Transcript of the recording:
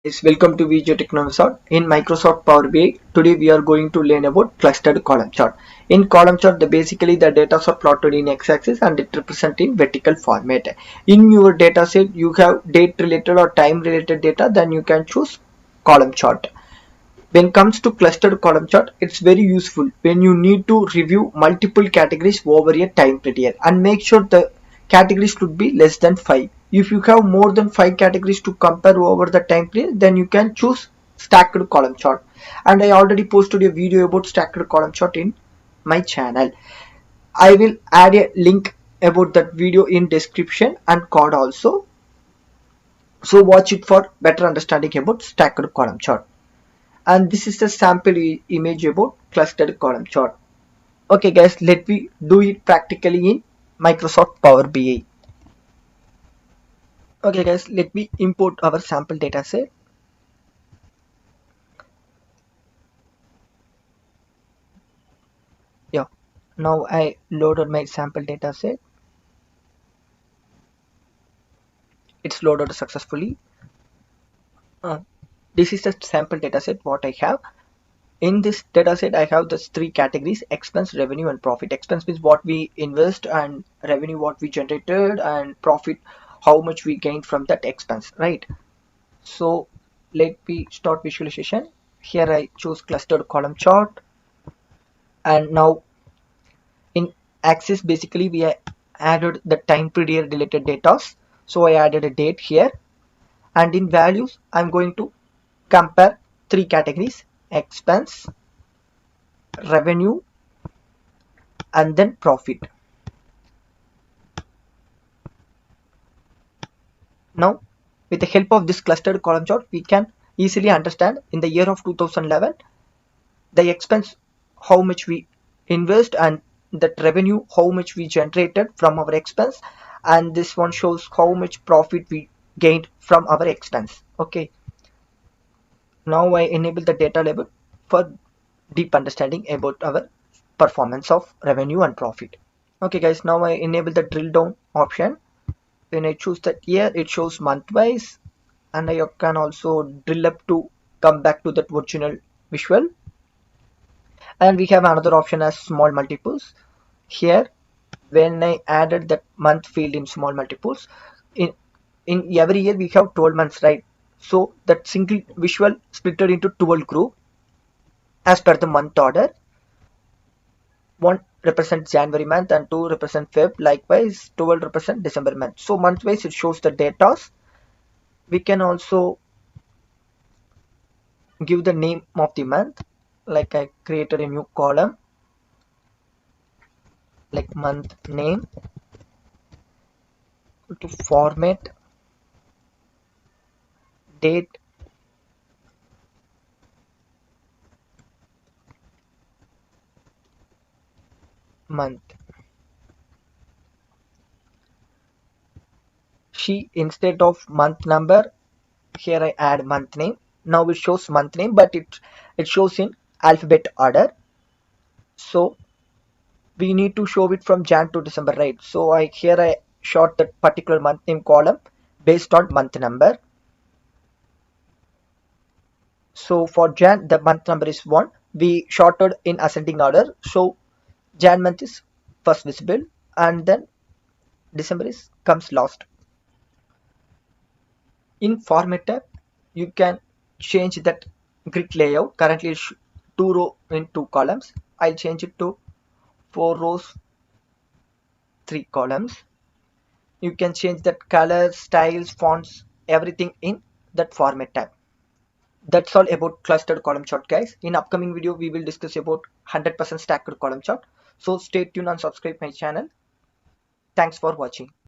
Yes, welcome to Visual Technology in Microsoft Power BI. Today we are going to learn about clustered column chart. In column chart, basically the data are plotted in x-axis and it represents in vertical format. In your data set, you have date related or time related data, then you can choose column chart. When it comes to clustered column chart, it's very useful when you need to review multiple categories over a time period and make sure the categories should be less than 5. If you have more than 5 categories to compare over the time period, then you can choose stacked column chart. And I already posted a video about stacked column chart in my channel. I will add a link about that video in description and card also. So watch it for better understanding about stacked column chart. And this is the sample image about clustered column chart. Okay guys, let me do it practically in Microsoft Power BI. Okay guys, let me import our sample data set. Yeah, now I loaded my sample data set. It's loaded successfully. uh, this is the sample data set what I have. In this data set I have the three categories: expense, revenue and profit. Expense means what we invest, and revenue what we generated, and profit how much we gained from that expense, right? So let me start visualization. Here I choose clustered column chart, and now in axis basically we added the time period related data. So I added a date here, and in values I'm going to compare three categories: expense, revenue and then profit. Now with the help of this clustered column chart we can easily understand in the year of 2011 the expense how much we invest, and that revenue how much we generated from our expense, and this one shows how much profit we gained from our expense. Okay, now I enable the data label for deep understanding about our performance of revenue and profit. Okay guys, now I enable the drill down option. When I choose that here it shows month wise, and I can also drill up to come back to that original visual. And we have another option as small multiples. Here when I added that month field in small multiples, in every year we have 12 months, right? So that single visual splitted into 12 group as per the month order. One represents January month and two represent Feb. Likewise 12 represent December month. So month wise it shows the data. We can also give the name of the month, like I created a new column like month name, to format date month. She, instead of month number, here I add month name. Now it shows month name, but it shows in alphabet order. So we need to show it from Jan to December, right? So I short that particular month name column based on month number. So for Jan the month number is 1. We shorted in ascending order. So Jan month is first visible, and then December is comes last. In format tab you can change that grid layout. Currently it's 2 row in 2 columns. I'll change it to 4 rows 3 columns. You can change that color, styles, fonts, everything in that format tab. That's all about clustered column chart guys. In upcoming video we will discuss about 100% stacked column chart. So stay tuned and subscribe my channel. Thanks for watching.